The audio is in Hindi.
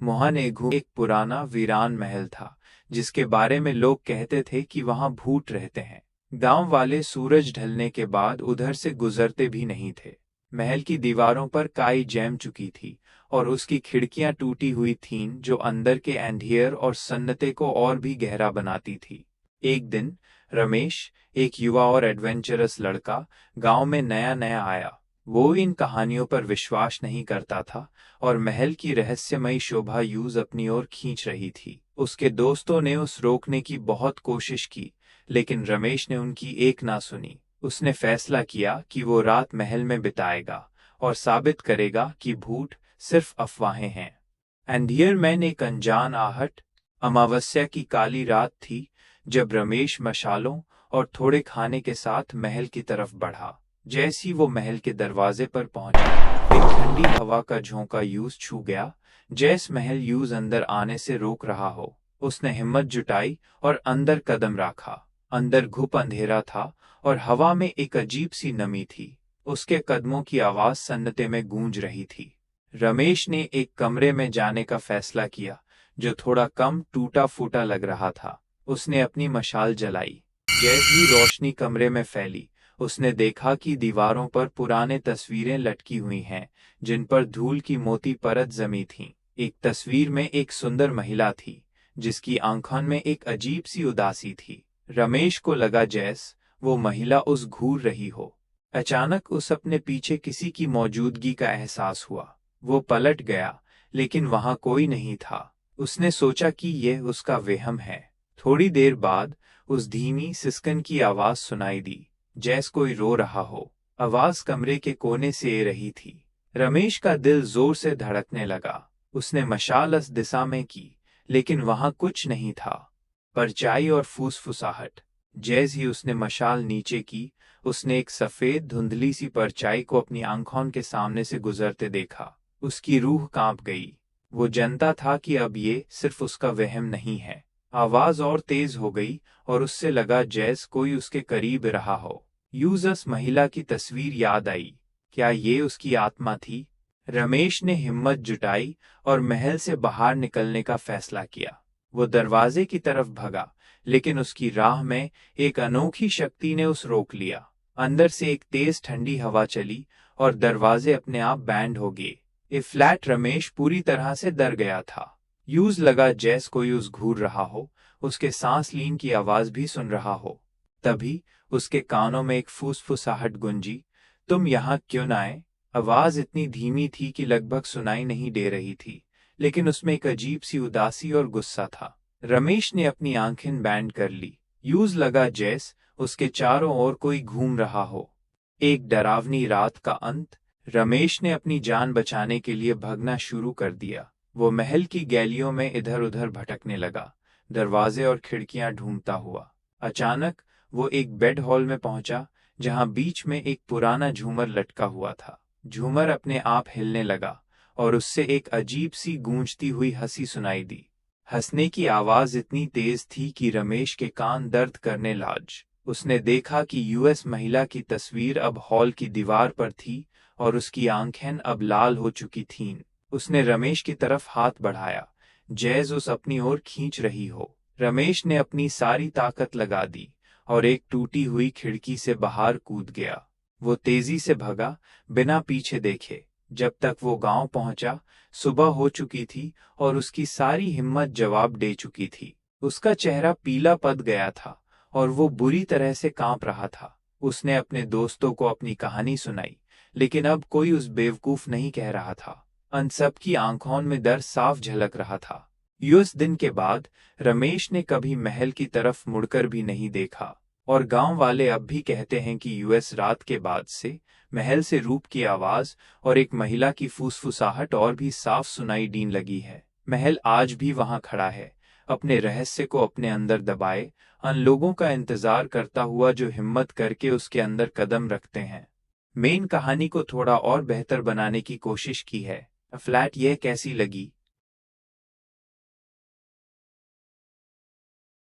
मोहन-ए-घू एक पुराना वीरान महल था, जिसके बारे में लोग कहते थे कि वहां भूत रहते हैं। गांव वाले सूरज ढलने के बाद उधर से गुजरते भी नहीं थे। महल की दीवारों पर काई जम चुकी थी और उसकी खिड़कियां टूटी हुई थीं, जो अंदर के अंधेर और सन्नाटे को और भी गहरा बनाती थी। एक दिन रमेश, एक युवा और एडवेंचरस लड़का, गांव में नया नया आया। वो इन कहानियों पर विश्वास नहीं करता था और महल की रहस्यमयी शोभा यूज अपनी ओर खींच रही थी। उसके दोस्तों ने उस रोकने की बहुत कोशिश की, लेकिन रमेश ने उनकी एक ना सुनी। उसने फैसला किया कि वो रात महल में बिताएगा और साबित करेगा कि भूत सिर्फ अफवाहें हैं। अंधियर में एक अनजान आहट। अमावस्या की काली रात थी जब रमेश मशालों और थोड़े खाने के साथ महल की तरफ बढ़ा। जैसे ही वो महल के दरवाजे पर पहुंचा, एक ठंडी हवा का झोंका यूज छू गया, जैसे महल यूज अंदर आने से रोक रहा हो। उसने हिम्मत जुटाई और अंदर कदम रखा। अंदर घुप अंधेरा था और हवा में एक अजीब सी नमी थी। उसके कदमों की आवाज सन्नाटे में गूंज रही थी। रमेश ने एक कमरे में जाने का फैसला किया, जो थोड़ा कम टूटा फूटा लग रहा था। उसने अपनी मशाल जलाई। जैसे ही रोशनी कमरे में फैली, उसने देखा कि दीवारों पर पुराने तस्वीरें लटकी हुई हैं, जिन पर धूल की मोटी परत जमी थी। एक तस्वीर में एक सुंदर महिला थी, जिसकी आंखों में एक अजीब सी उदासी थी। रमेश को लगा जैसे वो महिला उस घूर रही हो। अचानक उस अपने पीछे किसी की मौजूदगी का एहसास हुआ। वो पलट गया, लेकिन वहां कोई नहीं था। उसने सोचा कि यह उसका वहम है। थोड़ी देर बाद उस धीमी सिसकन की आवाज सुनाई दी, जैसे कोई रो रहा हो। आवाज कमरे के कोने से आ रही थी। रमेश का दिल जोर से धड़कने लगा। उसने मशाल उस दिशा में की, लेकिन वहां कुछ नहीं था। परछाई और फुसफुसाहट। जैसे ही उसने मशाल नीचे की, उसने एक सफेद धुंधली सी परछाई को अपनी आंखों के सामने से गुजरते देखा। उसकी रूह कांप गई। वो जानता था कि अब ये सिर्फ उसका वहम नहीं है। आवाज और तेज हो गई और उससे लगा जैसे कोई उसके करीब रहा हो। यूजस महिला की तस्वीर याद आई। क्या ये उसकी आत्मा थी? रमेश ने हिम्मत जुटाई और महल से बाहर निकलने का फैसला किया। वो दरवाजे की तरफ भगा, लेकिन उसकी राह में एक अनोखी शक्ति ने उसे रोक लिया। अंदर से एक तेज ठंडी हवा चली और दरवाजे अपने आप बैंड हो गए। ये फ्लैट रमेश पूरी तरह से डर गया था। यूज लगा जैसे कोई उस घूर रहा हो, उसके सांस लीन की आवाज भी सुन रहा हो। तभी उसके कानों में एक फुसफुसाहट गूंजी, तुम यहाँ क्यों न आए? आवाज इतनी धीमी थी कि लगभग सुनाई नहीं दे रही थी, लेकिन उसमें एक अजीब सी उदासी और गुस्सा था। रमेश ने अपनी आंखें बैंड कर ली। यूज लगा जैसे उसके चारों ओर कोई घूम रहा हो। एक डरावनी रात का अंत। रमेश ने अपनी जान बचाने के लिए भागना शुरू कर दिया। वो महल की गलियों में इधर उधर भटकने लगा, दरवाजे और खिड़कियां ढूंढता हुआ। अचानक वो एक बेड हॉल में पहुंचा, जहां बीच में एक पुराना झूमर लटका हुआ था। झूमर अपने आप हिलने लगा और उससे एक अजीब सी गूंजती हुई हंसी सुनाई दी। हंसने की आवाज इतनी तेज थी कि रमेश के कान दर्द करने लगे। उसने देखा कि यूएस महिला की तस्वीर अब हॉल की दीवार पर थी और उसकी आंखें अब लाल हो चुकी थीं। उसने रमेश की तरफ हाथ बढ़ाया, जैसे उस अपनी ओर खींच रही हो। रमेश ने अपनी सारी ताकत लगा दी और एक टूटी हुई खिड़की से बाहर कूद गया। वो तेजी से भागा, बिना पीछे देखे। जब तक वो गांव पहुंचा, सुबह हो चुकी थी और उसकी सारी हिम्मत जवाब दे चुकी थी। उसका चेहरा पीला पड़ गया था और वो बुरी तरह से कांप रहा था। उसने अपने दोस्तों को अपनी कहानी सुनाई, लेकिन अब कोई उस बेवकूफ नहीं कह रहा था। उन सब की आंखों में डर साफ झलक रहा था। उस दिन के बाद रमेश ने कभी महल की तरफ मुड़कर भी नहीं देखा, और गांव वाले अब भी कहते हैं कि यूएस रात के बाद से महल से रूप की आवाज और एक महिला की फुसफुसाहट और भी साफ सुनाई देने लगी है। महल आज भी वहां खड़ा है, अपने रहस्य को अपने अंदर दबाए, उन लोगों का इंतजार करता हुआ जो हिम्मत करके उसके अंदर कदम रखते हैं। मेन कहानी को थोड़ा और बेहतर बनाने की कोशिश की है। फ्लैट यह कैसी लगी?